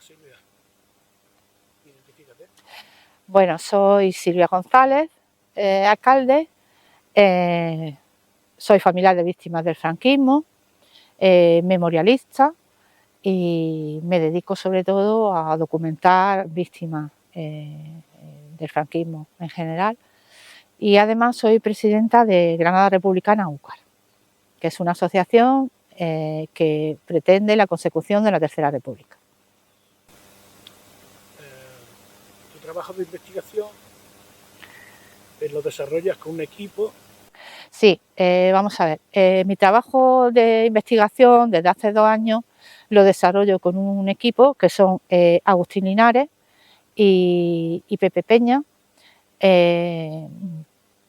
Bueno, Silvia, identifícate. Bueno, soy Silvia González, alcalde, soy familiar de víctimas del franquismo, memorialista y me dedico sobre todo a documentar víctimas del franquismo en general. Y además soy presidenta de Granada Republicana UCAR, que es una asociación que pretende la consecución de la Tercera República. Tu trabajo de investigación lo desarrollas con un equipo. Sí, vamos a ver, mi trabajo de investigación desde hace 2 años lo desarrollo con un equipo que son Agustín Linares y Pepe Peña.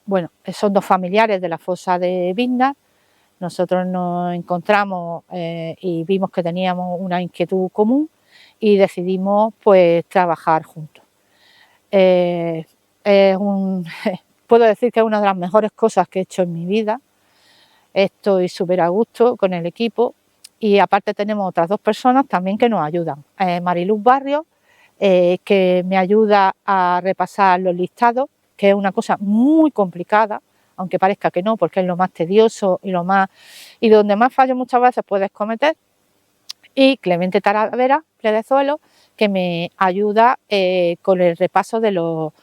Bueno, son 2 familiares de la fosa de Vinda. Nosotros nos encontramos y vimos que teníamos una inquietud común y decidimos pues trabajar juntos. Puedo decir que es una de las mejores cosas que he hecho en mi vida. Estoy súper a gusto con el equipo y aparte tenemos otras 2 personas también que nos ayudan. Mariluz Barrios, que me ayuda a repasar los listados, que es una cosa muy complicada, aunque parezca que no, porque es lo más tedioso y donde más fallos muchas veces puedes cometer. Y Clemente Talavera Pledezuelo, que me ayuda con el repaso de los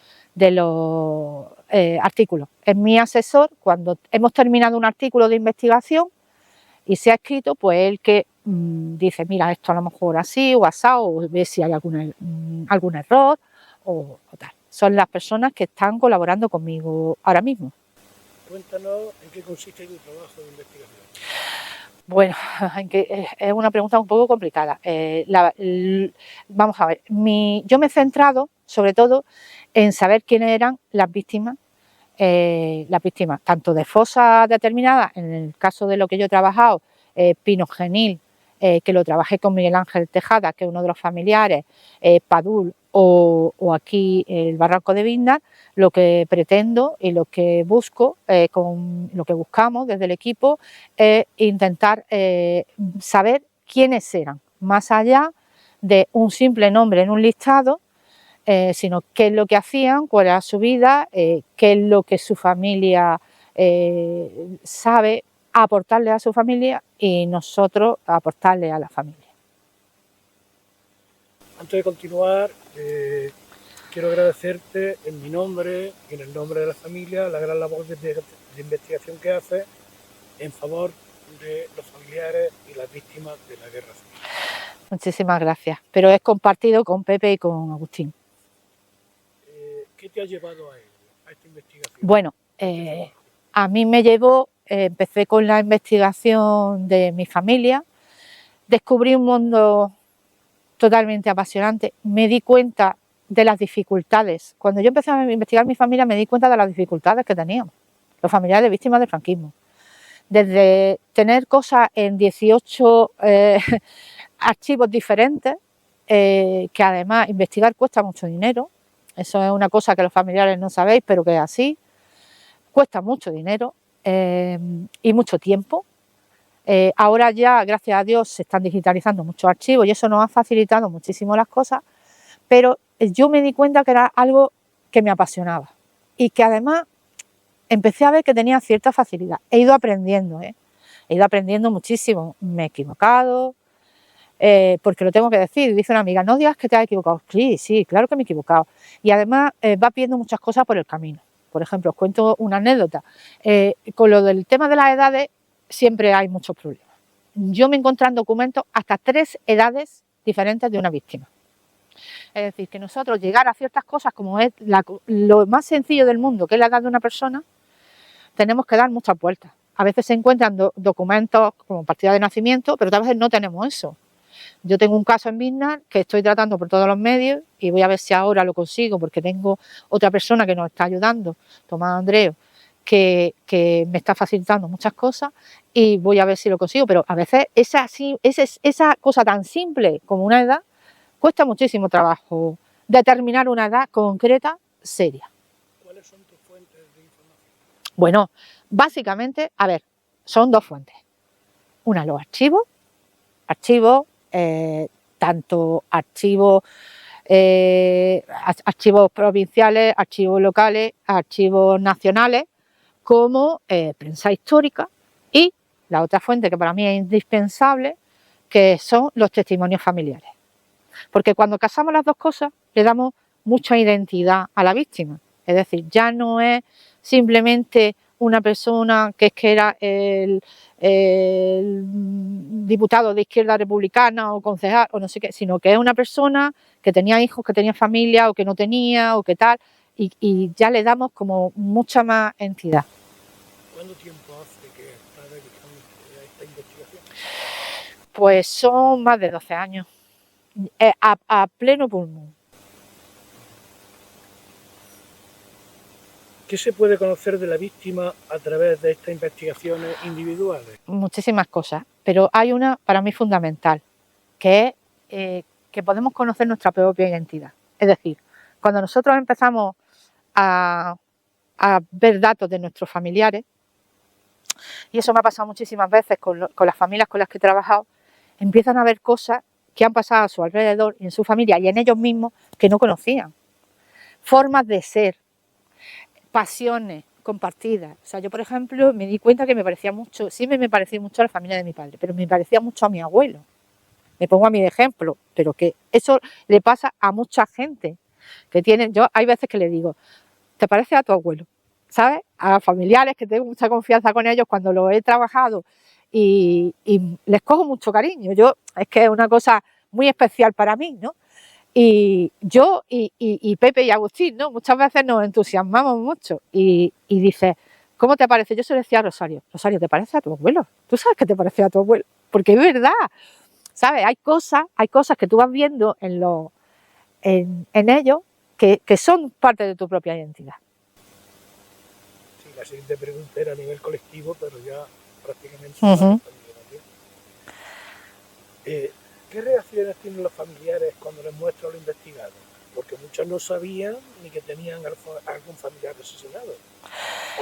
artículos. Es mi asesor cuando hemos terminado un artículo de investigación y se ha escrito, pues él que dice, mira, esto a lo mejor así o asado, o ve si hay algún error o tal. Son las personas que están colaborando conmigo ahora mismo. Cuéntanos en qué consiste tu trabajo de investigación. Bueno, es una pregunta un poco complicada. Vamos a ver, yo me he centrado sobre todo en saber quiénes eran las víctimas tanto de fosas determinadas, en el caso de lo que yo he trabajado, Pino Genil, que lo trabajé con Miguel Ángel Tejada, que es uno de los familiares, Padul o aquí el Barranco de Vinda. Lo que pretendo y lo que busco, lo que buscamos desde el equipo, es intentar saber quiénes eran, más allá de un simple nombre en un listado, sino qué es lo que hacían, cuál era su vida, qué es lo que su familia sabe aportarle a su familia y nosotros aportarle a la familia. Antes de continuar, quiero agradecerte en mi nombre y en el nombre de la familia la gran labor de investigación que haces en favor de los familiares y las víctimas de la guerra civil. Muchísimas gracias, pero es compartido con Pepe y con Agustín. ¿Qué te ha llevado a ello, a esta investigación? Bueno, a mí me llevó, empecé con la investigación de mi familia, descubrí un mundo totalmente apasionante, me di cuenta de las dificultades. Cuando yo empecé a investigar mi familia me di cuenta de las dificultades que teníamos, los familiares de víctimas del franquismo. Desde tener cosas en 18 archivos diferentes, que además investigar cuesta mucho dinero, eso es una cosa que los familiares no sabéis, pero que es así, cuesta mucho dinero y mucho tiempo. Ahora ya, gracias a Dios, se están digitalizando muchos archivos y eso nos ha facilitado muchísimo las cosas, pero yo me di cuenta que era algo que me apasionaba y que además empecé a ver que tenía cierta facilidad. He ido aprendiendo, he ido aprendiendo muchísimo. Me he equivocado, porque lo tengo que decir. Dice una amiga, no digas que te has equivocado. Sí, claro que me he equivocado. Y además vas viendo muchas cosas por el camino. Por ejemplo, os cuento una anécdota. Con lo del tema de las edades, siempre hay muchos problemas. Yo me encontré en documentos hasta 3 edades diferentes de una víctima. Es decir, que nosotros llegar a ciertas cosas como es lo más sencillo del mundo, que es la edad de una persona, tenemos que dar muchas vueltas. A veces se encuentran documentos como partida de nacimiento, pero otras veces no tenemos eso. Yo tengo un caso en Vinda que estoy tratando por todos los medios y voy a ver si ahora lo consigo, porque tengo otra persona que nos está ayudando, Tomás Andreu, que me está facilitando muchas cosas y voy a ver si lo consigo. Pero a veces esa cosa tan simple como una edad cuesta muchísimo trabajo determinar una edad concreta, seria. ¿Cuáles son tus fuentes de información? Bueno, básicamente, a ver, son 2 fuentes. Una, los archivos tanto archivos provinciales, archivos locales, archivos nacionales, como prensa histórica y la otra fuente que para mí es indispensable, que son los testimonios familiares. Porque cuando casamos las dos cosas le damos mucha identidad a la víctima. Es decir, ya no es simplemente una persona que es que era el diputado de Izquierda Republicana o concejal o no sé qué, sino que es una persona que tenía hijos, que tenía familia o que no tenía o que tal, y ya le damos como mucha más entidad. ¿Cuánto tiempo hace que está dedicando a esta investigación? Pues son más de 12 años, a pleno pulmón. ¿Qué se puede conocer de la víctima a través de estas investigaciones individuales? Muchísimas cosas, pero hay una para mí fundamental, que es que podemos conocer nuestra propia identidad. Es decir, cuando nosotros empezamos a ver datos de nuestros familiares, y eso me ha pasado muchísimas veces con las familias con las que he trabajado, empiezan a ver cosas que han pasado a su alrededor y en su familia y en ellos mismos que no conocían. Formas de ser, pasiones compartidas. O sea, yo, por ejemplo, me di cuenta que me parecía mucho, siempre me parecía mucho a la familia de mi padre, pero me parecía mucho a mi abuelo. Me pongo a mi ejemplo, pero que eso le pasa a mucha gente que tienen. Yo hay veces que le digo, ¿te parece a tu abuelo? ¿Sabes? A familiares que tengo mucha confianza con ellos cuando los he trabajado y les cojo mucho cariño. Es que es una cosa muy especial para mí, ¿no? Y yo y Pepe y Agustín, ¿no? Muchas veces nos entusiasmamos mucho y dice, ¿cómo te parece? Yo se lo decía a Rosario, Rosario, ¿te parece a tu abuelo? ¿Tú sabes que te parece a tu abuelo? Porque es verdad, ¿sabes? Hay cosas que tú vas viendo en ellos que son parte de tu propia identidad. Sí, la siguiente pregunta era a nivel colectivo, pero ya prácticamente ¿qué reacciones tienen los familiares cuando les muestran lo investigado? Porque muchos no sabían ni que tenían algún familiar asesinado.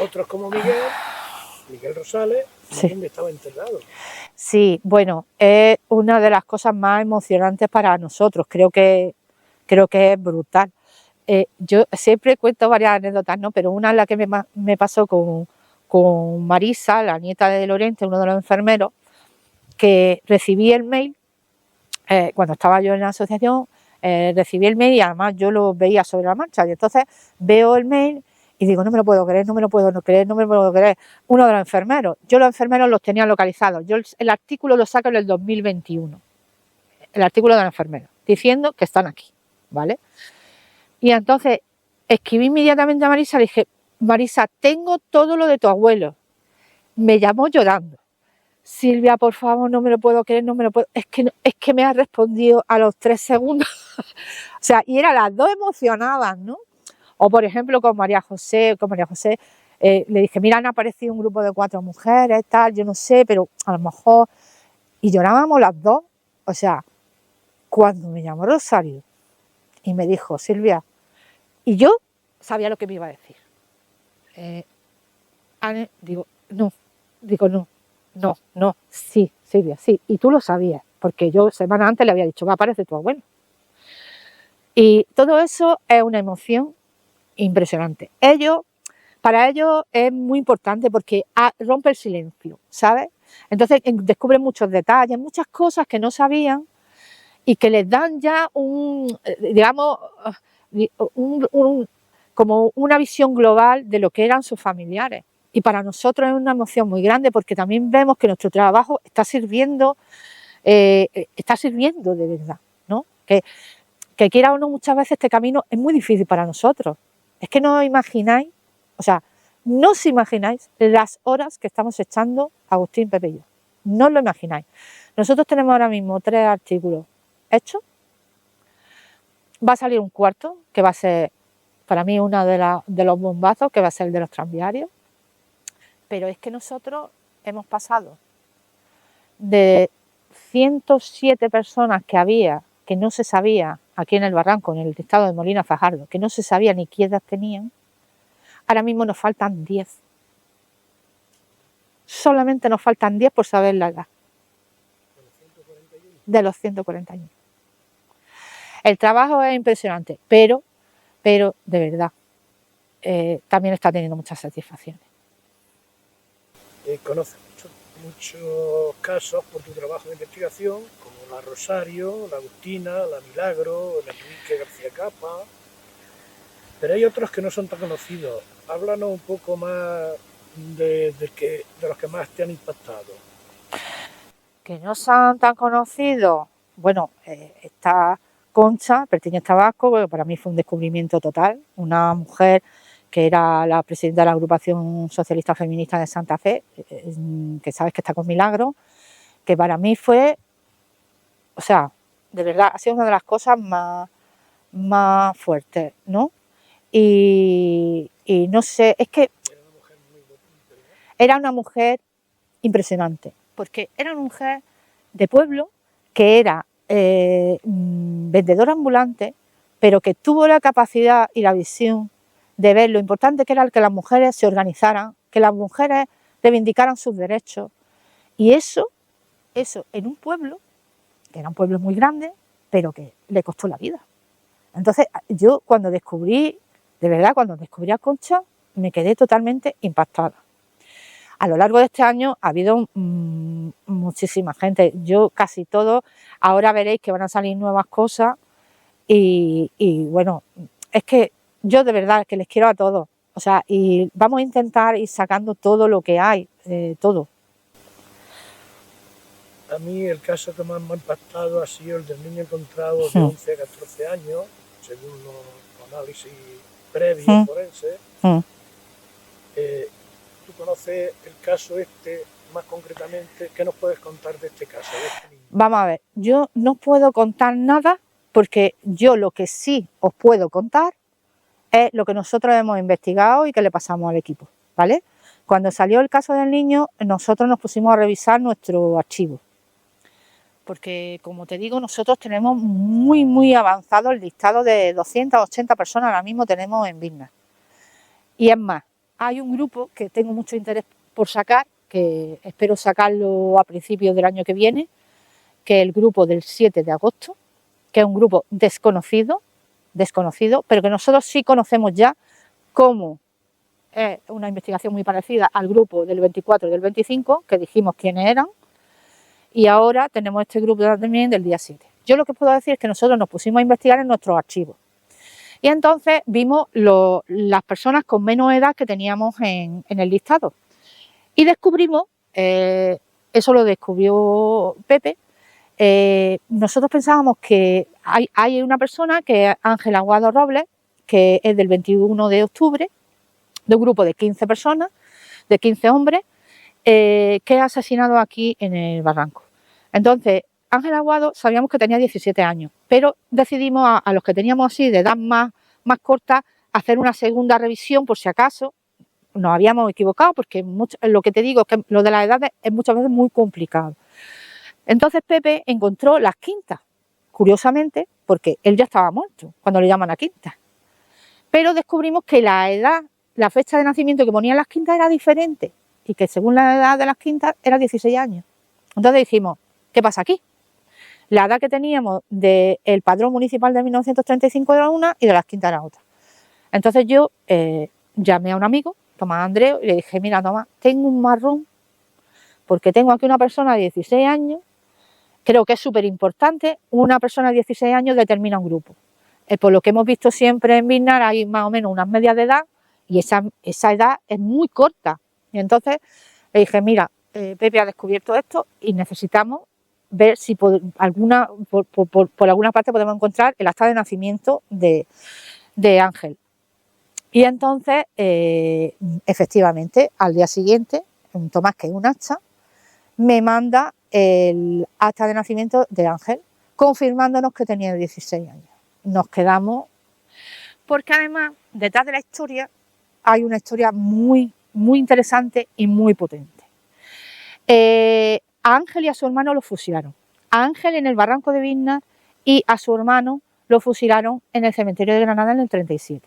Otros como Miguel Rosales, también estaba enterrado. Sí, bueno, es una de las cosas más emocionantes para nosotros, creo que es brutal. Yo siempre cuento varias anécdotas, ¿no? Pero una es la que me pasó con Marisa, la nieta de Lorente, uno de los enfermeros, que recibí el mail, cuando estaba yo en la asociación, recibí el mail y además yo lo veía sobre la marcha. Y entonces veo el mail y digo, no me lo puedo creer, no me lo puedo creer, no me lo puedo creer. Uno de los enfermeros, yo los enfermeros los tenía localizados. Yo el artículo lo saco en el 2021, el artículo de los enfermeros, diciendo que están aquí, ¿vale? Y entonces escribí inmediatamente a Marisa, le dije, Marisa, tengo todo lo de tu abuelo. Me llamó llorando. Silvia, por favor, no me lo puedo creer, no me lo puedo... Es que me ha respondido a los 3 segundos. O sea, y eran las dos emocionadas, ¿no? O, por ejemplo, con María José, le dije, mira, han aparecido un grupo de 4 mujeres, tal, yo no sé, pero a lo mejor... Y llorábamos las dos. O sea, cuando me llamó Rosario y me dijo, Silvia, y yo sabía lo que me iba a decir. No, sí, Silvia, sí. Y tú lo sabías, porque yo semanas antes le había dicho, va, aparece tu abuelo. Y todo eso es una emoción impresionante. Para ellos es muy importante porque rompe el silencio, ¿sabes? Entonces descubren muchos detalles, muchas cosas que no sabían y que les dan ya como una visión global de lo que eran sus familiares. Y para nosotros es una emoción muy grande porque también vemos que nuestro trabajo está sirviendo de verdad, ¿no? Que quiera o no, muchas veces este camino es muy difícil para nosotros. Es que no os imagináis, no os imagináis las horas que estamos echando Agustín, Pepe y yo. No os lo imagináis. Nosotros tenemos ahora mismo 3 artículos hechos. Va a salir un cuarto, que va a ser para mí uno de los bombazos, que va a ser el de los tranviarios. Pero es que nosotros hemos pasado de 107 personas que había, que no se sabía aquí en el Barranco, en el estado de Molina Fajardo, que no se sabía ni qué edad tenían, ahora mismo nos faltan 10. Solamente nos faltan 10 por saber la edad. ¿De los 141? El trabajo es impresionante, pero de verdad, también está teniendo muchas satisfacciones. Conoces muchos casos por tu trabajo de investigación, como la Rosario, la Agustina, la Milagro, el Enrique García Capa, pero hay otros que no son tan conocidos. Háblanos un poco más de los que más te han impactado. Que no son tan conocidos, bueno, está Concha Pertínez Tabasco, que para mí fue un descubrimiento total, una mujer que era la presidenta de la agrupación socialista feminista de Santa Fe, que sabes que está con Milagro, que para mí fue, o sea, de verdad, ha sido una de las cosas más fuertes, ¿no? Y no sé, es que era una mujer impresionante, porque era una mujer de pueblo que era vendedora ambulante, pero que tuvo la capacidad y la visión de ver lo importante que era que las mujeres se organizaran, que las mujeres reivindicaran sus derechos. Y eso en un pueblo, que era un pueblo muy grande, pero que le costó la vida. Entonces, yo cuando descubrí, de verdad, cuando descubrí a Concha, me quedé totalmente impactada. A lo largo de este año ha habido muchísima gente, yo casi todo, ahora veréis que van a salir nuevas cosas y bueno, es que yo de verdad que les quiero a todos, o sea, y vamos a intentar ir sacando todo lo que hay, todo. A mí el caso que más me ha impactado ha sido el del niño encontrado de 11 a 14 años, según los análisis previos forenses. Tú conoces el caso este más concretamente. ¿Qué nos puedes contar de este caso, de este niño? Vamos a ver, yo no puedo contar nada porque yo lo que sí os puedo contar es lo que nosotros hemos investigado y que le pasamos al equipo, ¿vale? Cuando salió el caso del niño, nosotros nos pusimos a revisar nuestro archivo. Porque, como te digo, nosotros tenemos muy avanzado el listado de 280 personas ahora mismo tenemos en Biznar. Y es más, hay un grupo que tengo mucho interés por sacar, que espero sacarlo a principios del año que viene, que es el grupo del 7 de agosto, que es un grupo desconocido, pero que nosotros sí conocemos ya como es una investigación muy parecida al grupo del 24 y del 25, que dijimos quiénes eran, y ahora tenemos este grupo también del día 7. Yo lo que puedo decir es que nosotros nos pusimos a investigar en nuestros archivos. Y entonces vimos las personas con menos edad que teníamos en el listado. Y descubrimos, eso lo descubrió Pepe, nosotros pensábamos que hay una persona que es Ángel Aguado Robles, que es del 21 de octubre, de un grupo de 15 personas, de 15 hombres, que es asesinado aquí en el Barranco. Entonces, Ángel Aguado sabíamos que tenía 17 años, pero decidimos a los que teníamos así de edad más corta hacer una segunda revisión por si acaso nos habíamos equivocado, porque lo que te digo es que lo de las edades es muchas veces muy complicado. Entonces Pepe encontró las quintas, curiosamente, porque él ya estaba muerto cuando le llaman a quinta. Pero descubrimos que la edad, la fecha de nacimiento que ponían las quintas era diferente y que según la edad de las quintas era 16 años. Entonces dijimos, ¿qué pasa aquí? La edad que teníamos del padrón municipal de 1935 era una y de las quintas era otra. Entonces yo llamé a un amigo, Tomás Andreu, y le dije, mira Tomás, tengo un marrón porque tengo aquí una persona de 16 años, creo que es súper importante, una persona de 16 años determina un grupo. Por lo que hemos visto siempre en Biznar hay más o menos unas medias de edad y esa edad es muy corta. Y entonces le dije, mira, Pepe ha descubierto esto y necesitamos ver si por alguna parte podemos encontrar el acta de nacimiento de Ángel. Y entonces, efectivamente, al día siguiente, un Tomás, que es un acta, me manda el acta de nacimiento de Ángel, confirmándonos que tenía 16 años. Nos quedamos, porque además, detrás de la historia, hay una historia muy interesante y muy potente. A Ángel y a su hermano lo fusilaron. A Ángel en el Barranco de Biznar y a su hermano lo fusilaron en el cementerio de Granada en el 37.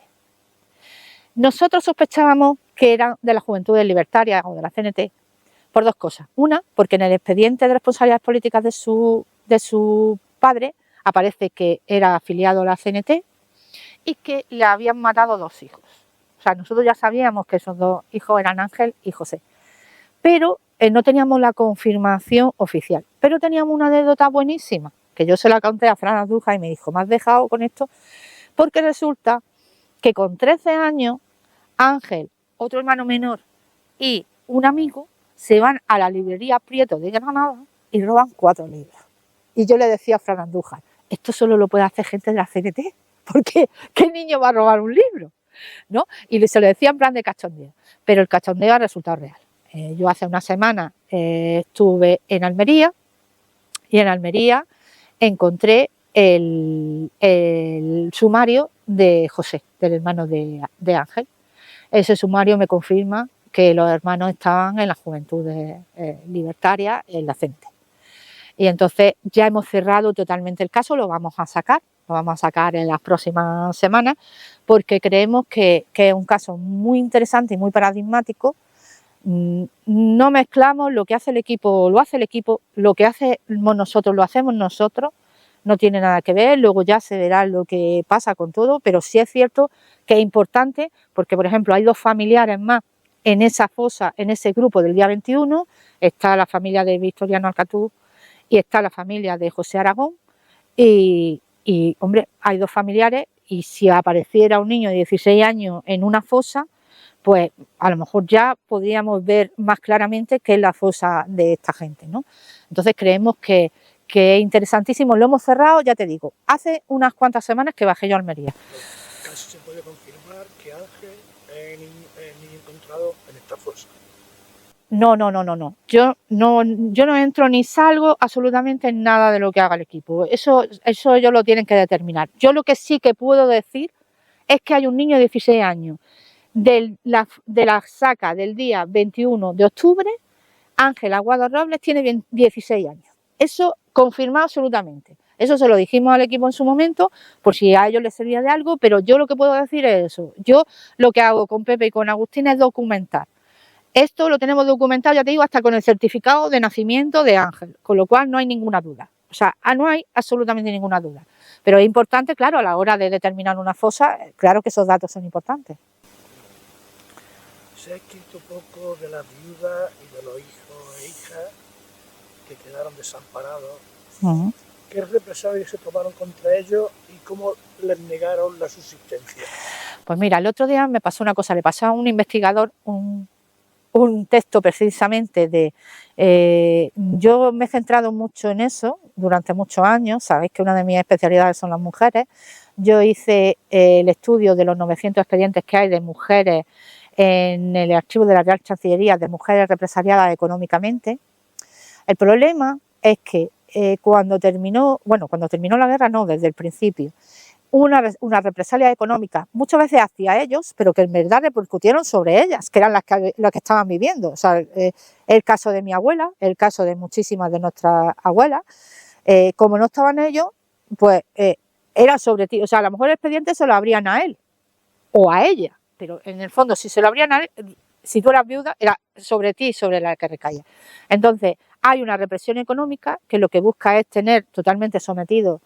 Nosotros sospechábamos que eran de la Juventudes Libertarias o de la CNT por dos cosas. Una, porque en el expediente de responsabilidades políticas de su padre aparece que era afiliado a la CNT y que le habían matado 2 hijos. O sea, nosotros ya sabíamos que esos 2 hijos eran Ángel y José, pero no teníamos la confirmación oficial. Pero teníamos una anécdota buenísima, que yo se la conté a Fran Andújar y me dijo, ¿me has dejado con esto? Porque resulta que con 13 años, Ángel, otro hermano menor y un amigo se van a la librería Prieto de Granada y roban 4 libros. Y yo le decía a Fran Andújar, esto solo lo puede hacer gente de la CNT, porque ¿qué niño va a robar un libro? ¿No? Y se lo decía en plan de cachondeo, pero el cachondeo ha resultado real. Yo hace una semana estuve en Almería y en Almería encontré el sumario de José, del hermano de Ángel. Ese sumario me confirma que los hermanos estaban en las Juventudes Libertarias en la CNT. Y entonces ya hemos cerrado totalmente el caso, lo vamos a sacar en las próximas semanas, porque creemos que es un caso muy interesante y muy paradigmático. No mezclamos lo que hace el equipo, lo hace el equipo, lo que hacemos nosotros, lo hacemos nosotros, no tiene nada que ver, luego ya se verá lo que pasa con todo, pero sí es cierto que es importante, porque por ejemplo hay 2 familiares más en esa fosa, en ese grupo del día 21, está la familia de Victoriano Alcatú y está la familia de José Aragón, y hombre, hay 2 familiares, y si apareciera un niño de 16 años en una fosa, pues a lo mejor ya podríamos ver más claramente qué es la fosa de esta gente, ¿no? Entonces creemos que es interesantísimo, lo hemos cerrado, ya te digo, hace unas cuantas semanas que bajé yo a Almería. Casi se puede confirmar que Ángel es el niño encontrado en esta fosa. No. Yo no entro ni salgo absolutamente en nada de lo que haga el equipo. Eso ellos lo tienen que determinar. Yo lo que sí que puedo decir es que hay un niño de 16 años de la saca del día 21 de octubre, Ángel Aguado Robles tiene 16 años. Eso confirmado absolutamente. Eso se lo dijimos al equipo en su momento, por si a ellos les servía de algo, pero yo lo que puedo decir es eso. Yo lo que hago con Pepe y con Agustín es documentar. Esto lo tenemos documentado, ya te digo, hasta con el certificado de nacimiento de Ángel, con lo cual no hay ninguna duda. O sea, no hay absolutamente ninguna duda. Pero es importante, claro, a la hora de determinar una fosa, claro que esos datos son importantes. Se ha escrito poco de las viudas y de los hijos e hijas que quedaron desamparados. ¿Qué represalias se tomaron contra ellos y cómo les negaron la subsistencia? Pues mira, el otro día me pasó una cosa, le pasó a un investigador un texto precisamente de... yo me he centrado mucho en eso durante muchos años, sabéis que una de mis especialidades son las mujeres. Yo hice el estudio de los 900 expedientes que hay de mujeres en el archivo de la Real Chancillería, de mujeres represaliadas económicamente. El problema es que cuando terminó la guerra, no, desde el principio, una represalia económica, muchas veces hacia ellos, pero que en verdad repercutieron sobre ellas, que eran las que estaban viviendo. O sea, el caso de mi abuela, el caso de muchísimas de nuestras abuelas, como no estaban ellos, pues era sobre ti. O sea, a lo mejor el expediente se lo abrían a él o a ella, pero en el fondo si se lo abrían a él, si tú eras viuda, era sobre ti y sobre la que recaía. Entonces, hay una represión económica que lo que busca es tener totalmente sometidos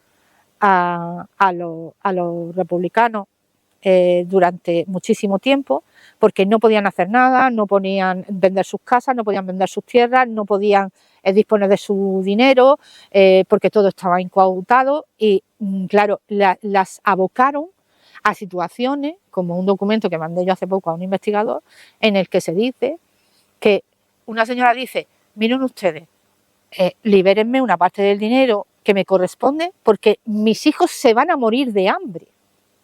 a los republicanos durante muchísimo tiempo, porque no podían hacer nada, no podían vender sus casas, no podían vender sus tierras, no podían disponer de su dinero, porque todo estaba incautado y, claro, las abocaron a situaciones, como un documento que mandé yo hace poco a un investigador, en el que se dice que una señora dice, miren ustedes, libérenme una parte del dinero que me corresponde porque mis hijos se van a morir de hambre,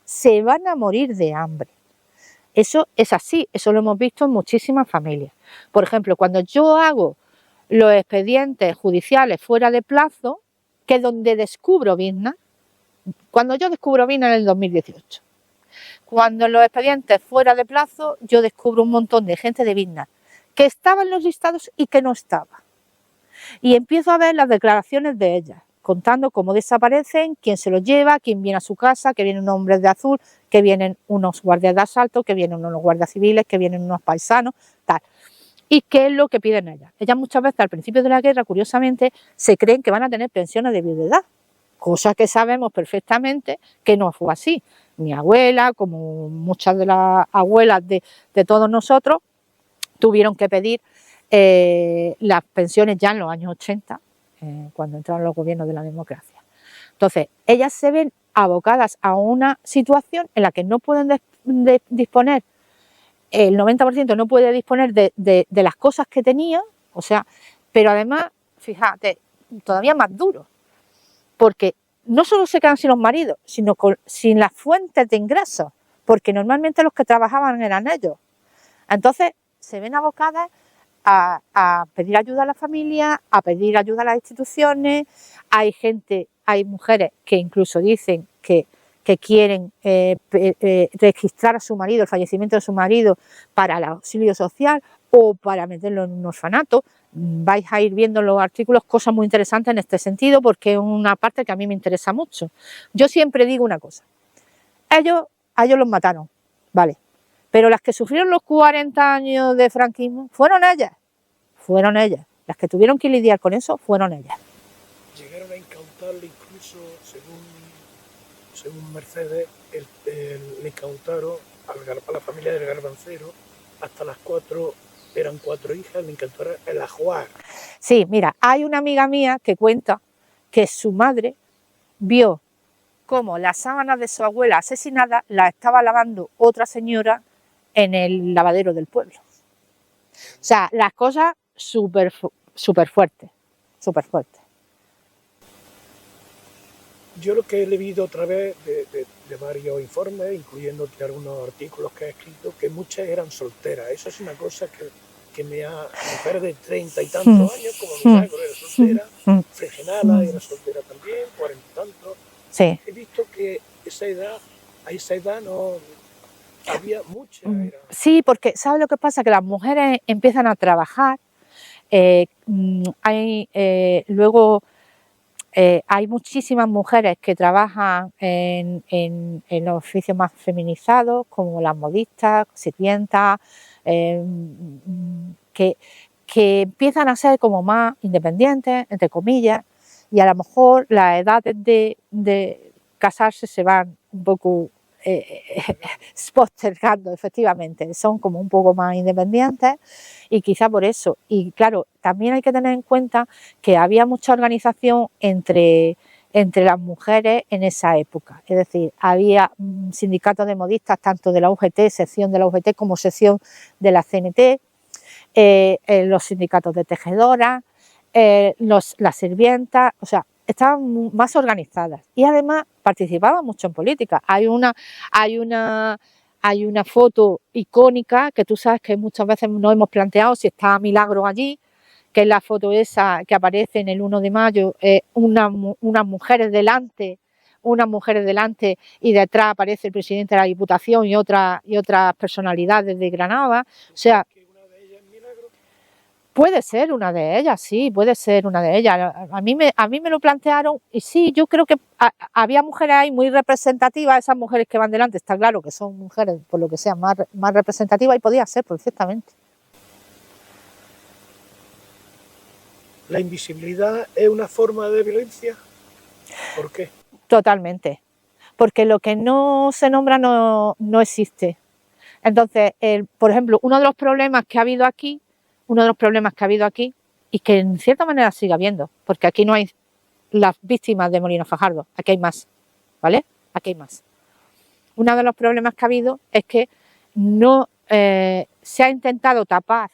se van a morir de hambre. Eso es así, eso lo hemos visto en muchísimas familias. Por ejemplo, cuando yo hago los expedientes judiciales fuera de plazo, que es donde descubro Bizna, cuando yo descubro Bizna en el 2018, cuando en los expedientes fuera de plazo yo descubro un montón de gente de Bizna que estaba en los listados y que no estaba. Y empiezo a ver las declaraciones de ellas, contando cómo desaparecen, quién se los lleva, quién viene a su casa, que vienen hombres de azul, que vienen unos guardias de asalto, que vienen unos guardias civiles, que vienen unos paisanos, tal. ¿Y qué es lo que piden ellas? Ellas muchas veces al principio de la guerra, curiosamente, se creen que van a tener pensiones de viudedad. cosa que sabemos perfectamente que no fue así. Mi abuela, como muchas de las abuelas de todos nosotros, tuvieron que pedir las pensiones ya en los años 80, cuando entraron los gobiernos de la democracia. Entonces, ellas se ven abocadas a una situación en la que no pueden disponer, el 90% no puede disponer de las cosas que tenía, o sea, pero además, fíjate, todavía más duro, porque no solo se quedan sin los maridos, sino sin las fuentes de ingresos, porque normalmente los que trabajaban eran ellos. Entonces, se ven abocadas a pedir ayuda a la familia, a pedir ayuda a las instituciones. Hay mujeres que incluso dicen que quieren registrar a su marido, el fallecimiento de su marido, para el auxilio social o para meterlo en un orfanato. Vais a ir viendo en los artículos cosas muy interesantes en este sentido, porque es una parte que a mí me interesa mucho. Yo siempre digo una cosa: a ellos los mataron, vale, pero las que sufrieron los 40 años de franquismo fueron ellas. Las que tuvieron que lidiar con eso fueron ellas. Llegaron a incautarle incluso, según Mercedes, le incautaron a la familia del Garbancero, hasta las 4, eran 4 hijas, le incautaron el ajuar. Sí, mira, hay una amiga mía que cuenta que su madre vio cómo las sábanas de su abuela asesinada las estaba lavando otra señora en el lavadero del pueblo. O sea, las cosas súper fuertes, súper fuertes. Yo lo que he leído otra vez de varios informes, incluyendo algunos artículos que he escrito, que muchas eran solteras. Eso es una cosa que me ha... Mujeres de 30 y tantos años, como Milagro era soltera, Fregenala era soltera también, 40 y tantos. Sí. He visto que a esa edad no había muchas. Sí, porque ¿sabes lo que pasa? Que las mujeres empiezan a trabajar, hay muchísimas mujeres que trabajan en los oficios más feminizados, como las modistas, sirvientas, que empiezan a ser como más independientes, entre comillas, y a lo mejor las edades de casarse se van un poco postergando, efectivamente, son como un poco más independientes y quizá por eso. Y claro, también hay que tener en cuenta que había mucha organización entre las mujeres en esa época, es decir, había sindicatos de modistas tanto de la UGT, sección de la UGT, como sección de la CNT, los sindicatos de tejedoras, las sirvientas, o sea, estaban más organizadas y además participaban mucho en política. Hay una foto icónica que tú sabes que muchas veces nos hemos planteado si está Milagro allí, que es la foto esa que aparece en el 1 de mayo, unas mujeres delante y detrás aparece el presidente de la Diputación y otras personalidades de Granada. O sea, puede ser una de ellas, sí, puede ser una de ellas. A mí me lo plantearon y sí, yo creo que había mujeres ahí muy representativas, esas mujeres que van delante, está claro que son mujeres, por lo que sea, más representativas y podía ser perfectamente. ¿La invisibilidad es una forma de violencia? ¿Por qué? Totalmente, porque lo que no se nombra no existe. Entonces, por ejemplo, uno de los problemas que ha habido aquí, y que en cierta manera sigue habiendo, porque aquí no hay las víctimas de Molino Fajardo, aquí hay más, ¿vale? Aquí hay más. Uno de los problemas que ha habido es que no se ha intentado tapar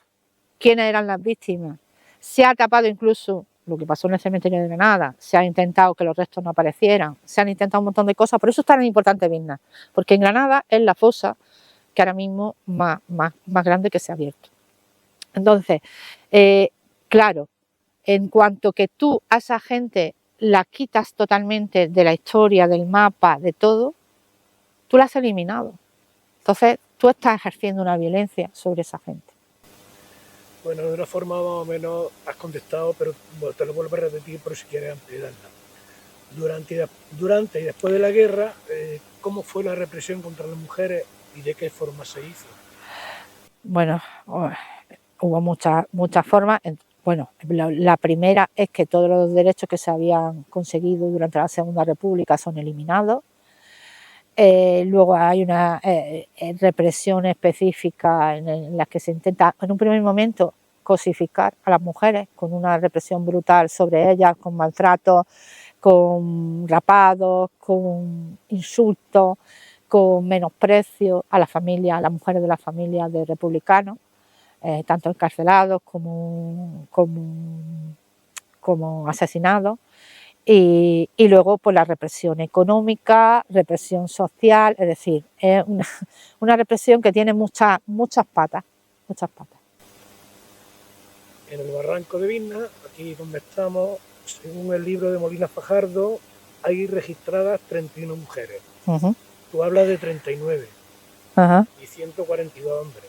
quiénes eran las víctimas, se ha tapado incluso lo que pasó en el cementerio de Granada, se ha intentado que los restos no aparecieran, se han intentado un montón de cosas, por eso es tan importante Birna, porque en Granada es la fosa que ahora mismo más grande que se ha abierto. Entonces, claro, en cuanto que tú a esa gente la quitas totalmente de la historia, del mapa, de todo, tú la has eliminado. Entonces, tú estás ejerciendo una violencia sobre esa gente. Bueno, de una forma más o menos has contestado, pero te lo vuelvo a repetir por si quieres ampliarla. Durante y después de la guerra, ¿cómo fue la represión contra las mujeres y de qué forma se hizo? Bueno, hubo muchas formas. Bueno, la primera es que todos los derechos que se habían conseguido durante la Segunda República son eliminados. Luego hay una represión específica en la que se intenta, en un primer momento, cosificar a las mujeres con una represión brutal sobre ellas, con maltratos, con rapados, con insultos, con menosprecio a la familia, a las mujeres de la familia de republicanos, tanto encarcelados como asesinados. Y luego pues la represión económica, represión social, es decir, es una represión que tiene muchas patas, muchas patas. En el barranco de Vizna, aquí donde estamos, según el libro de Molina Fajardo, hay registradas 31 mujeres. Tú hablas de 39 y 142 hombres.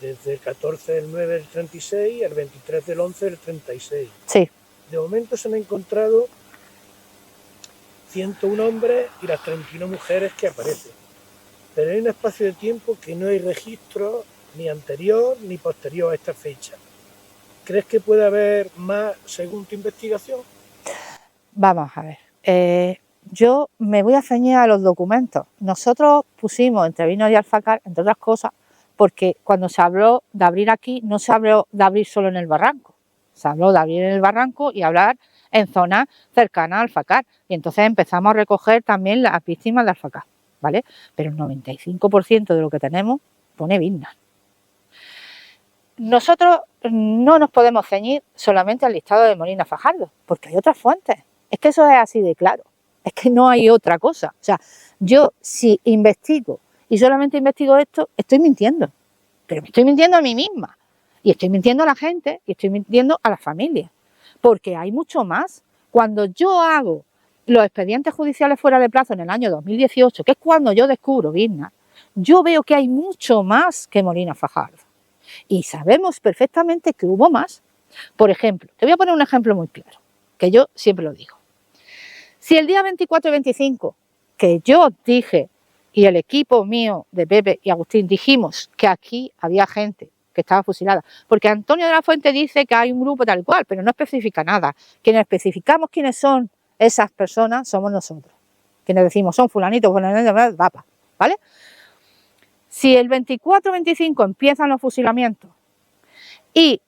Desde el 14 del 9 del 36 al 23 del 11 del 36. Sí. De momento se han encontrado 101 hombres y las 31 mujeres que aparecen. Pero hay un espacio de tiempo que no hay registro ni anterior ni posterior a esta fecha. ¿Crees que puede haber más según tu investigación? Vamos a ver. Yo me voy a ceñir a los documentos. Nosotros pusimos entre Vino y Alfacar, entre otras cosas, porque cuando se habló de abrir aquí, no se habló de abrir solo en el barranco. Se habló de abrir en el barranco y hablar en zonas cercanas a Alfacar. Y entonces empezamos a recoger también las víctimas de Alfacar, ¿vale? Pero el 95% de lo que tenemos pone Vizna. Nosotros no nos podemos ceñir solamente al listado de Molina Fajardo, porque hay otras fuentes. Es que eso es así de claro. Es que no hay otra cosa. O sea, yo si investigo y solamente investigo esto, estoy mintiendo. Pero me estoy mintiendo a mí misma. Y estoy mintiendo a la gente y estoy mintiendo a las familias. Porque hay mucho más. Cuando yo hago los expedientes judiciales fuera de plazo en el año 2018, que es cuando yo descubro Vizna, yo veo que hay mucho más que Molina Fajardo. Y sabemos perfectamente que hubo más. Por ejemplo, te voy a poner un ejemplo muy claro, que yo siempre lo digo. Si el día 24 y 25, que yo dije, y el equipo mío de Pepe y Agustín dijimos que aquí había gente que estaba fusilada, porque Antonio de la Fuente dice que hay un grupo tal cual, pero no especifica nada. Quienes especificamos quiénes son esas personas somos nosotros. Quienes decimos son fulanitos, ¿vale? Si el 24-25 empiezan los fusilamientos y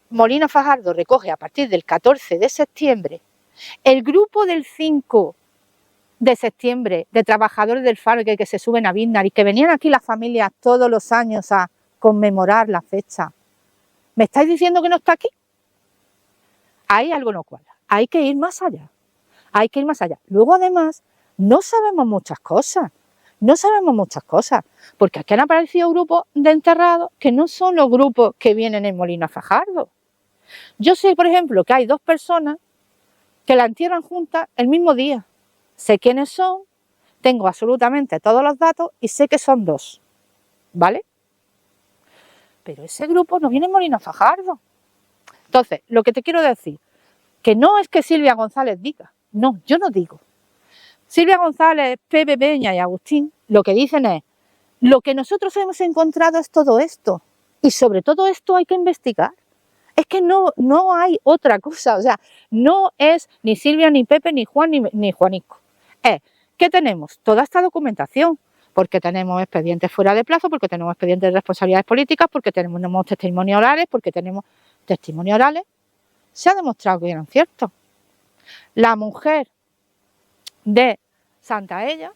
Molina Fajardo recoge a partir del 14 de septiembre, el grupo del 5 de septiembre de trabajadores del Faro que se suben a Vizna y que venían aquí las familias todos los años a conmemorar la fecha, ¿me estáis diciendo que no está aquí? Ahí algo no cuadra, hay que ir más allá, hay que ir más allá. Luego además no sabemos muchas cosas. No sabemos muchas cosas, porque aquí han aparecido grupos de enterrados que no son los grupos que vienen en Molina Fajardo. Yo sé, por ejemplo, que hay 2 personas que la entierran juntas el mismo día. Sé quiénes son, tengo absolutamente todos los datos y sé que son 2, ¿vale? Pero ese grupo no viene en Molina Fajardo. Entonces, lo que te quiero decir, que no es que Silvia González diga, no, yo no digo. Silvia González, Pepe Peña y Agustín lo que dicen es, lo que nosotros hemos encontrado es todo esto y sobre todo esto hay que investigar. Es que no hay otra cosa, o sea, no es ni Silvia, ni Pepe, ni Juan, ni Juanico. Es que tenemos toda esta documentación, porque tenemos expedientes fuera de plazo, porque tenemos expedientes de responsabilidades políticas, porque tenemos testimonios orales, se ha demostrado que eran ciertos. La mujer de Santaella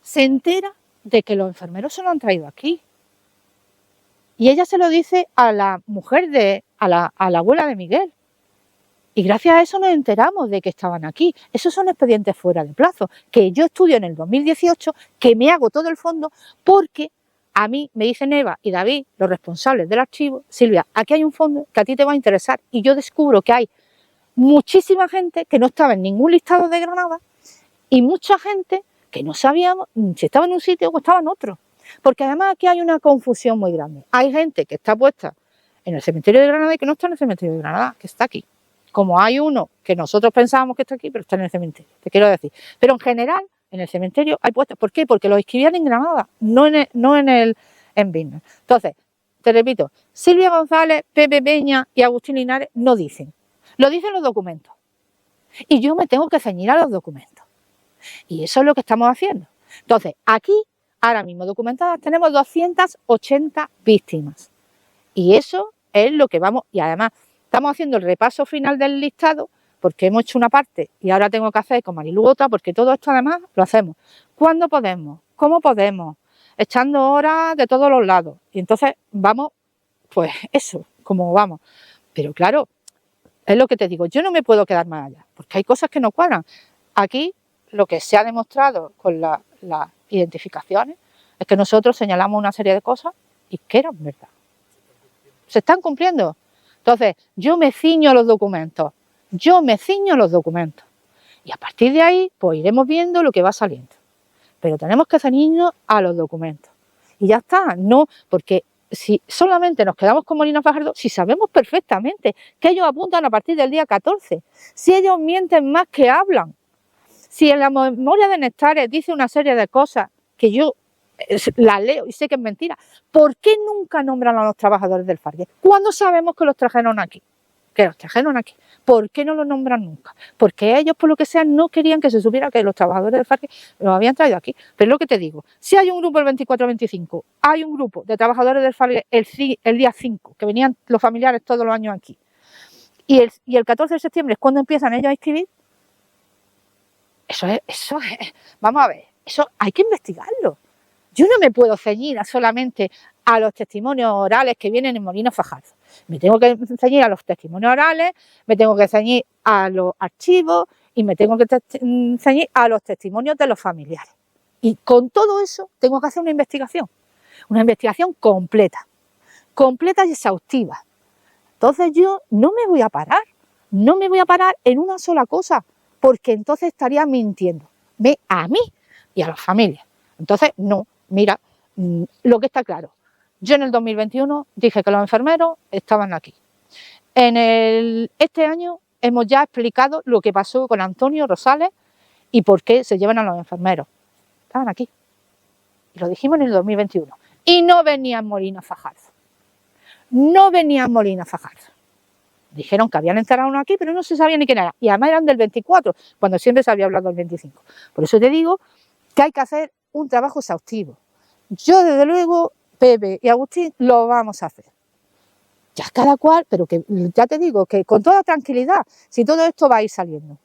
se entera de que los enfermeros se lo han traído aquí. Y ella se lo dice a la mujer a la abuela de Miguel. Y gracias a eso nos enteramos de que estaban aquí. Esos son expedientes fuera de plazo, que yo estudio en el 2018, que me hago todo el fondo, porque a mí me dicen Eva y David, los responsables del archivo, Silvia, aquí hay un fondo que a ti te va a interesar. Y yo descubro que hay muchísima gente que no estaba en ningún listado de Granada y mucha gente que no sabíamos si estaba en un sitio o estaba en otro. Porque además aquí hay una confusión muy grande. Hay gente que está puesta en el cementerio de Granada y que no está en el cementerio de Granada, que está aquí. Como hay uno que nosotros pensábamos que está aquí, pero está en el cementerio, te quiero decir. Pero en general, en el cementerio hay puestos. ¿Por qué? Porque los escribían en Granada, no en Vizna. Entonces, te repito, Silvia González, Pepe Peña y Agustín Linares no dicen. Lo dicen los documentos. Y yo me tengo que ceñir a los documentos. Y eso es lo que estamos haciendo. Entonces, aquí, ahora mismo documentadas, tenemos 280 víctimas. Y eso es lo que vamos, y además estamos haciendo el repaso final del listado, porque hemos hecho una parte y ahora tengo que hacer con Marilu otra, porque todo esto además lo hacemos cuando podemos, cómo podemos, echando horas de todos los lados. Y entonces vamos, pues eso, como vamos. Pero claro, es lo que te digo, yo no me puedo quedar más allá, porque hay cosas que no cuadran. Aquí lo que se ha demostrado con las identificaciones es que nosotros señalamos una serie de cosas y que eran verdad. Se están cumpliendo. Entonces, yo me ciño a los documentos. Y a partir de ahí, pues iremos viendo lo que va saliendo. Pero tenemos que ceñirnos a los documentos. Y ya está, no, porque si solamente nos quedamos con Molina Fajardo, si sabemos perfectamente que ellos apuntan a partir del día 14, si ellos mienten más que hablan, si en la memoria de Nestares dice una serie de cosas que yo la leo y sé que es mentira, ¿por qué nunca nombran a los trabajadores del Fargue? ¿Cuándo sabemos que los trajeron aquí? ¿Por qué no los nombran nunca? Porque ellos, por lo que sea, no querían que se supiera que los trabajadores del Fargue los habían traído aquí. Pero es lo que te digo, si hay un grupo el 24-25, hay un grupo de trabajadores del Fargue el día 5, que venían los familiares todos los años aquí, y el 14 de septiembre es cuando empiezan ellos a escribir, eso es, vamos a ver, eso hay que investigarlo. Yo no me puedo ceñir solamente a los testimonios orales que vienen en Molina Fajardo. Me tengo que ceñir a los testimonios orales, me tengo que ceñir a los archivos y me tengo que ceñir a los testimonios de los familiares. Y con todo eso tengo que hacer una investigación completa y exhaustiva. Entonces yo no me voy a parar en una sola cosa, porque entonces estaría mintiéndome a mí y a las familias. Entonces, no. Mira, lo que está claro, yo en el 2021 dije que los enfermeros estaban aquí. Este año hemos ya explicado lo que pasó con Antonio Rosales y por qué se llevan a los enfermeros. Estaban aquí. Y lo dijimos en el 2021. Y no venían Molina Fajardo. Dijeron que habían enterrado uno aquí, pero no se sabía ni quién era. Y además eran del 24, cuando siempre se había hablado del 25. Por eso te digo que hay que hacer un trabajo exhaustivo. Yo, desde luego, Pepe y Agustín, lo vamos a hacer. Ya cada cual, pero que ya te digo, que con toda tranquilidad, si todo esto va a ir saliendo.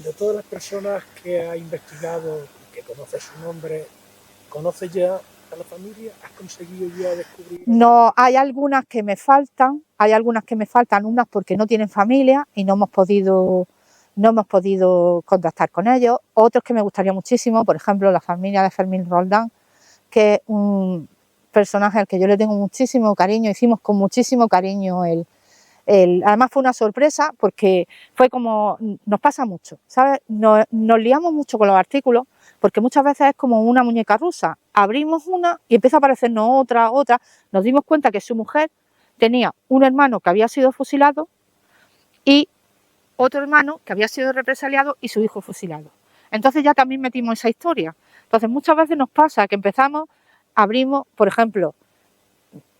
De todas las personas que ha investigado, que conoce su nombre, ¿conoce ya a la familia? ¿Has conseguido ya descubrir? No, hay algunas que me faltan, unas porque no tienen familia y no hemos podido contactar con ellos, otros que me gustaría muchísimo, por ejemplo, la familia de Fermín Roldán, que es un personaje al que yo le tengo muchísimo cariño, hicimos con muchísimo cariño además fue una sorpresa porque fue como, nos pasa mucho, ¿sabes? Nos liamos mucho con los artículos porque muchas veces es como una muñeca rusa, abrimos una y empieza a aparecernos otra, nos dimos cuenta que su mujer tenía un hermano que había sido fusilado y otro hermano que había sido represaliado y su hijo fusilado. Entonces ya también metimos esa historia. Entonces muchas veces nos pasa que abrimos, por ejemplo,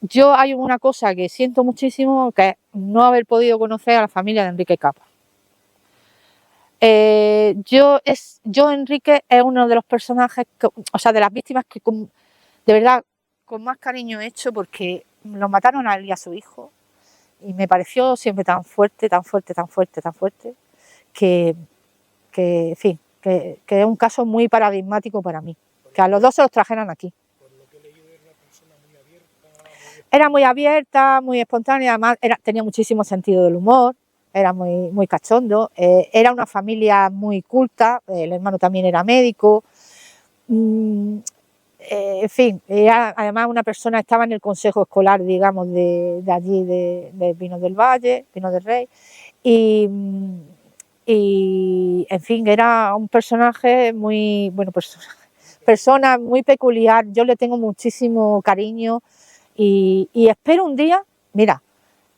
yo hay una cosa que siento muchísimo, que es no haber podido conocer a la familia de Enrique Capa. Enrique es uno de los personajes, de las víctimas que de verdad con más cariño he hecho, porque lo mataron a él y a su hijo. Y me pareció siempre tan fuerte, que es un caso muy paradigmático para mí. Que a los dos se los trajeran aquí. Por lo que he leído, era una persona muy abierta. Era muy abierta, muy espontánea, además tenía muchísimo sentido del humor, era muy cachondo, era una familia muy culta, el hermano también era médico. En fin, era además una persona, estaba en el consejo escolar, digamos, de allí, de Pinos del Valle, Pinos del Rey, y en fin, era un personaje persona muy peculiar. Yo le tengo muchísimo cariño y espero un día, mira,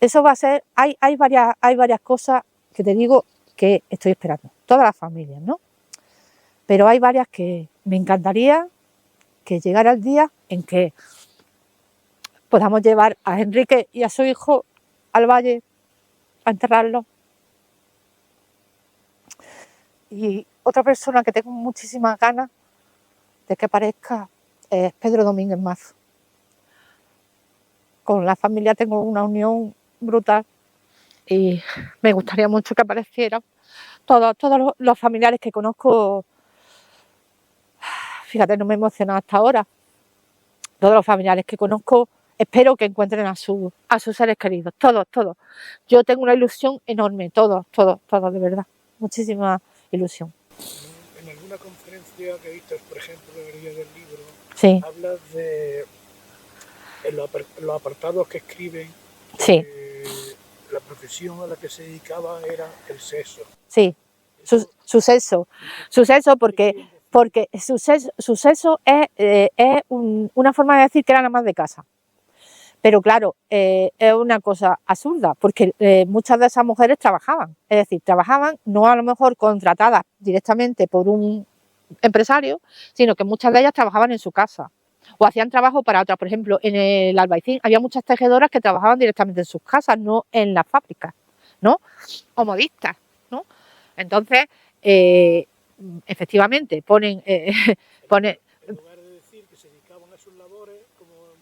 eso va a ser, hay varias cosas que te digo que estoy esperando, todas las familias, ¿no? Pero hay varias que me encantaría que llegara el día en que podamos llevar a Enrique y a su hijo al valle a enterrarlo. Y otra persona que tengo muchísimas ganas de que aparezca es Pedro Domínguez Mazo. Con la familia tengo una unión brutal y me gustaría mucho que aparecieran todos los familiares que conozco. Fíjate, no me he emocionado hasta ahora. Todos los familiares que conozco espero que encuentren a sus seres queridos, todos. Yo tengo una ilusión enorme, todos, de verdad, muchísima ilusión. En alguna conferencia que viste, por ejemplo, en el Día del Libro, sí. Hablas de en los apartados que escriben sí. La profesión a la que se dedicaba era el sexo. Sí, su sexo porque su sexo es una forma de decir que era la más de casa. Pero claro, es una cosa absurda, porque muchas de esas mujeres trabajaban, es decir, trabajaban no a lo mejor contratadas directamente por un empresario, sino que muchas de ellas trabajaban en su casa o hacían trabajo para otras. Por ejemplo, en el Albaicín había muchas tejedoras que trabajaban directamente en sus casas, no en las fábricas, ¿no? O modistas, ¿no? Entonces, efectivamente, ponen... En lugar de decir que se dedicaban a sus labores...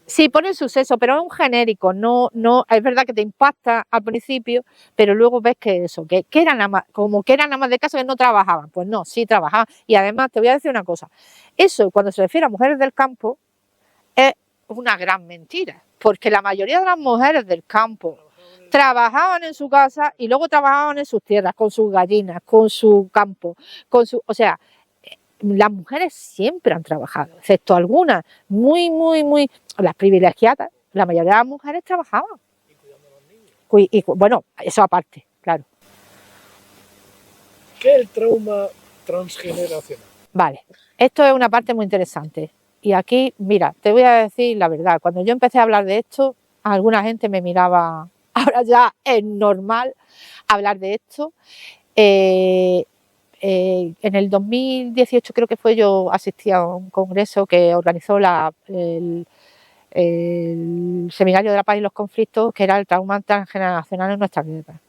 Sí, ponen su sexo, pero es un genérico, no, es verdad que te impacta al principio, pero luego ves que eso, que eran como que eran amas de casa que no trabajaban. Pues no, sí trabajaban. Y además te voy a decir una cosa, eso cuando se refiere a mujeres del campo es una gran mentira, porque la mayoría de las mujeres del campo trabajaban en su casa y luego trabajaban en sus tierras, con sus gallinas, con su campo, o sea, las mujeres siempre han trabajado, excepto algunas muy, las privilegiadas, la mayoría de las mujeres trabajaban. Y cuidando a los niños. Bueno, eso aparte, claro. ¿Qué es el trauma transgeneracional? Vale, esto es una parte muy interesante. Y aquí, mira, te voy a decir la verdad, cuando yo empecé a hablar de esto, alguna gente me miraba, ahora ya es normal hablar de esto. En el 2018 creo que fue, yo asistí a un congreso que organizó el Seminario de la Paz y los Conflictos, que era el trauma transgeneracional en nuestras guerras.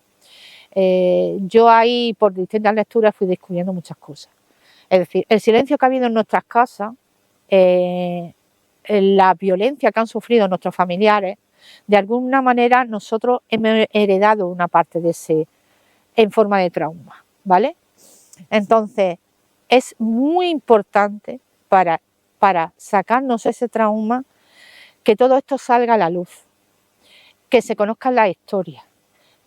Yo ahí, por distintas lecturas, fui descubriendo muchas cosas. Es decir, el silencio que ha habido en nuestras casas, la violencia que han sufrido nuestros familiares, de alguna manera nosotros hemos heredado una parte de ese en forma de trauma, ¿vale? Entonces, es muy importante para sacarnos ese trauma que todo esto salga a la luz, que se conozcan las historias,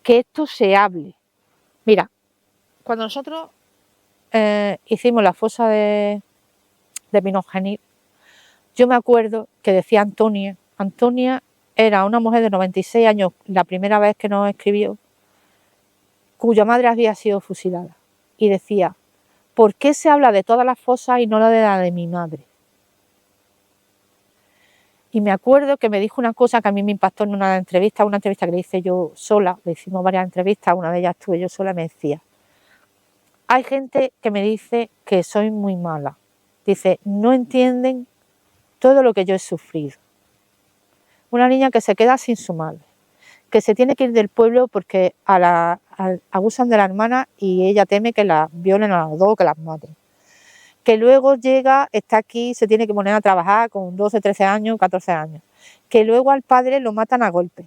que esto se hable. Mira, cuando nosotros hicimos la fosa de Pinogenil, yo me acuerdo que decía Antonia era una mujer de 96 años, la primera vez que nos escribió, cuya madre había sido fusilada, y decía: ¿por qué se habla de todas las fosas y no de la de mi madre? Y me acuerdo que me dijo una cosa que a mí me impactó en una entrevista que le hice yo sola, le hicimos varias entrevistas, una de ellas estuve yo sola, y me decía: hay gente que me dice que soy muy mala. Dice, no entienden todo lo que yo he sufrido. Una niña que se queda sin su madre, que se tiene que ir del pueblo porque abusan de la hermana y ella teme que la violen a las dos o que las maten. Que luego llega, está aquí, se tiene que poner a trabajar con 12, 13 años, 14 años. Que luego al padre lo matan a golpe.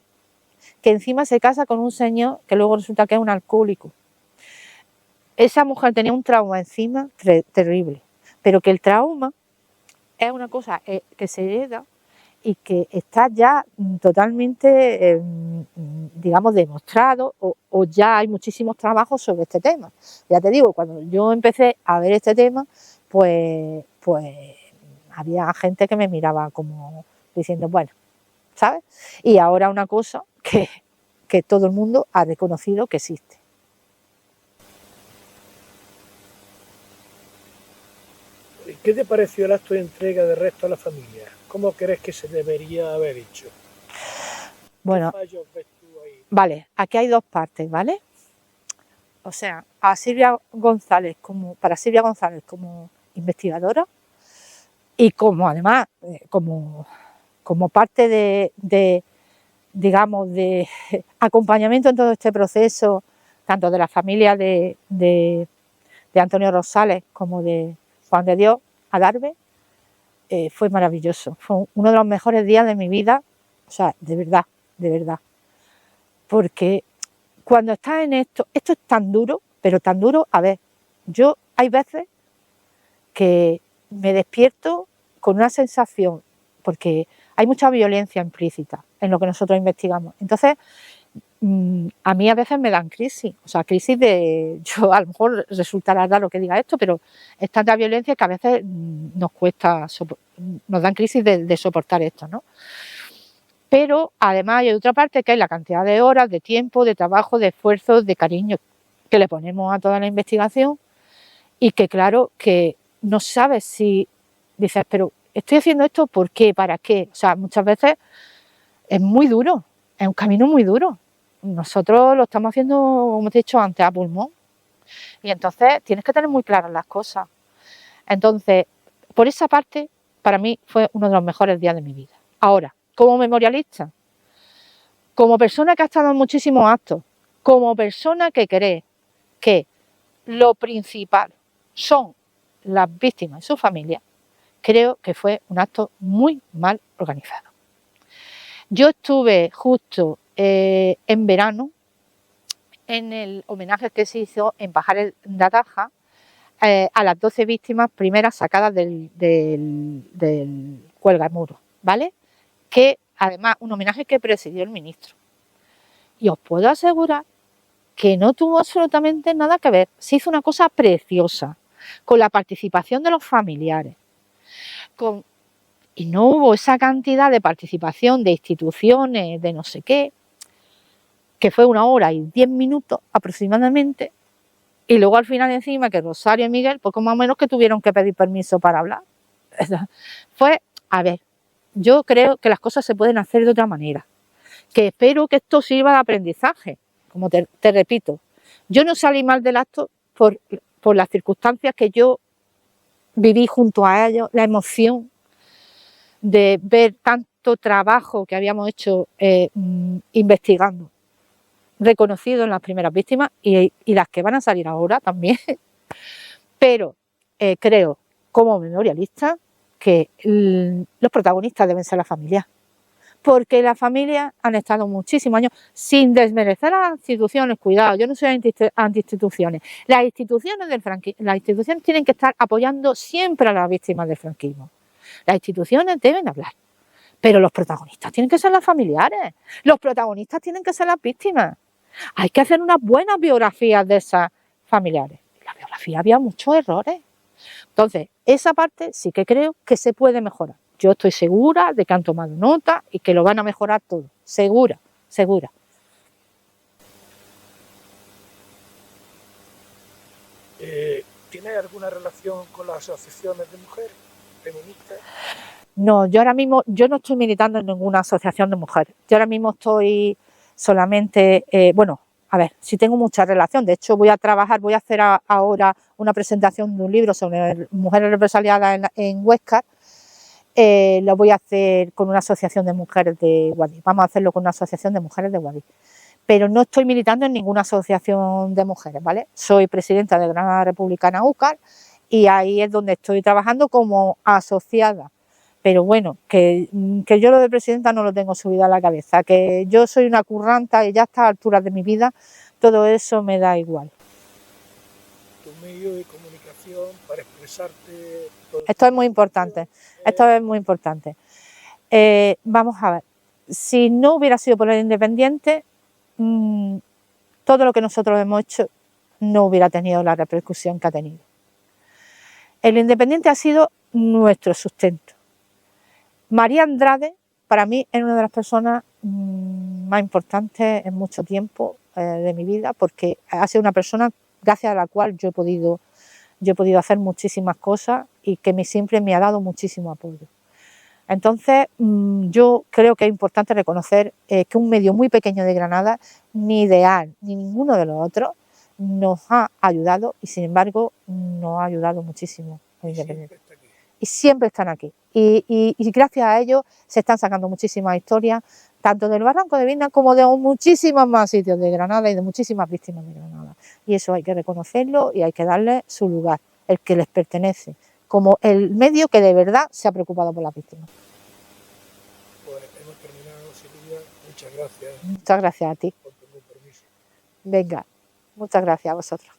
Que encima se casa con un señor que luego resulta que es un alcohólico. Esa mujer tenía un trauma encima terrible, pero que el trauma es una cosa que se hereda y que está ya totalmente, digamos, demostrado, o ya hay muchísimos trabajos sobre este tema. Ya te digo, cuando yo empecé a ver este tema, pues había gente que me miraba como diciendo, bueno, ¿sabes? Y ahora una cosa que todo el mundo ha reconocido que existe. ¿Qué te pareció el acto de entrega de resto a la familia? ¿Cómo crees que se debería haber hecho? Bueno, ¿qué fallos ves tú ahí? Vale, aquí hay dos partes, ¿vale? O sea, para Silvia González como investigadora y como además como como parte digamos, de acompañamiento en todo este proceso, tanto de la familia de Antonio Rosales como de Juan de Dios Adarve, fue maravilloso. Fue uno de los mejores días de mi vida, o sea, de verdad, porque cuando estás en esto es tan duro, pero tan duro, a ver, yo hay veces que me despierto con una sensación, porque hay mucha violencia implícita en lo que nosotros investigamos. Entonces, a mí a veces me dan crisis, o sea, crisis yo a lo mejor resultará raro que diga esto, pero es tanta violencia que a veces nos cuesta, nos dan crisis de soportar esto, ¿no? Pero además hay otra parte que es la cantidad de horas, de tiempo, de trabajo, de esfuerzo, de cariño que le ponemos a toda la investigación y que claro, que no sabes si dices, pero estoy haciendo esto, ¿por qué? ¿Para qué? O sea, muchas veces es muy duro, es un camino muy duro. Nosotros lo estamos haciendo, como te he dicho antes, a pulmón. Y entonces tienes que tener muy claras las cosas. Entonces, por esa parte, para mí fue uno de los mejores días de mi vida. Ahora, como memorialista, como persona que ha estado en muchísimos actos, como persona que cree que lo principal son las víctimas y su familia, creo que fue un acto muy mal organizado. Yo estuve justo en verano en el homenaje que se hizo en Pajares de Ataja a las 12 víctimas primeras sacadas del Cuelgamuro, ¿vale? Que además un homenaje que presidió el ministro. Y os puedo asegurar que no tuvo absolutamente nada que ver. Se hizo una cosa preciosa, con la participación de los familiares, y no hubo esa cantidad de participación de instituciones, de no sé qué, que fue 1 hora y 10 minutos aproximadamente, y luego al final encima que Rosario y Miguel, poco más o menos que tuvieron que pedir permiso para hablar. Fue, a ver, yo creo que las cosas se pueden hacer de otra manera, que espero que esto sirva de aprendizaje, como te repito, yo no salí mal del acto por las circunstancias que yo viví junto a ellos, la emoción de ver tanto trabajo que habíamos hecho investigando, reconocido en las primeras víctimas y las que van a salir ahora también, pero creo, como memorialista, que los protagonistas deben ser la familia, porque las familias han estado muchísimos años sin desmerecer a las instituciones. Cuidado, yo no soy anti-instituciones. Las instituciones tienen que estar apoyando siempre a las víctimas del franquismo. Las instituciones deben hablar, pero los protagonistas tienen que ser los familiares, los protagonistas tienen que ser las víctimas. Hay que hacer unas buenas biografías de esas familiares. En la biografía había muchos errores. Entonces, esa parte sí que creo que se puede mejorar. Yo estoy segura de que han tomado nota y que lo van a mejorar todo. Segura. ¿Tienes alguna relación con las asociaciones de mujeres feministas? No, yo no estoy militando en ninguna asociación de mujeres. Yo ahora mismo estoy solamente, sí tengo mucha relación. De hecho, voy a hacer ahora una presentación de un libro sobre mujeres represaliadas en Huesca. Lo voy a hacer con una asociación de mujeres de Guadix. Vamos a hacerlo con una asociación de mujeres de Guadix. Pero no estoy militando en ninguna asociación de mujeres, ¿vale? Soy presidenta de Granada Republicana UCAR y ahí es donde estoy trabajando como asociada. Pero bueno, que yo lo de presidenta no lo tengo subido a la cabeza, que yo soy una curranta y ya a estas alturas de mi vida todo eso me da igual. Tu medio de comunicación para expresarte. Esto es muy importante, vamos a ver, si no hubiera sido por el Independiente, todo lo que nosotros hemos hecho no hubiera tenido la repercusión que ha tenido. El Independiente ha sido nuestro sustento. María Andrade, para mí, es una de las personas más importantes en mucho tiempo de mi vida, porque ha sido una persona gracias a la cual yo he podido hacer muchísimas cosas y que siempre me ha dado muchísimo apoyo. Entonces, yo creo que es importante reconocer que un medio muy pequeño de Granada, ni Ideal ni ninguno de los otros, nos ha ayudado y, sin embargo, nos ha ayudado muchísimo. y siempre están aquí. Y gracias a ellos se están sacando muchísimas historias, tanto del Barranco de Viedma como de muchísimos más sitios de Granada y de muchísimas víctimas de Granada. Y eso hay que reconocerlo y hay que darle su lugar, el que les pertenece, como el medio que de verdad se ha preocupado por las víctimas. Pues hemos terminado, Silvia. Muchas gracias Muchas gracias a ti. por tu compromiso. Venga, muchas gracias a vosotros.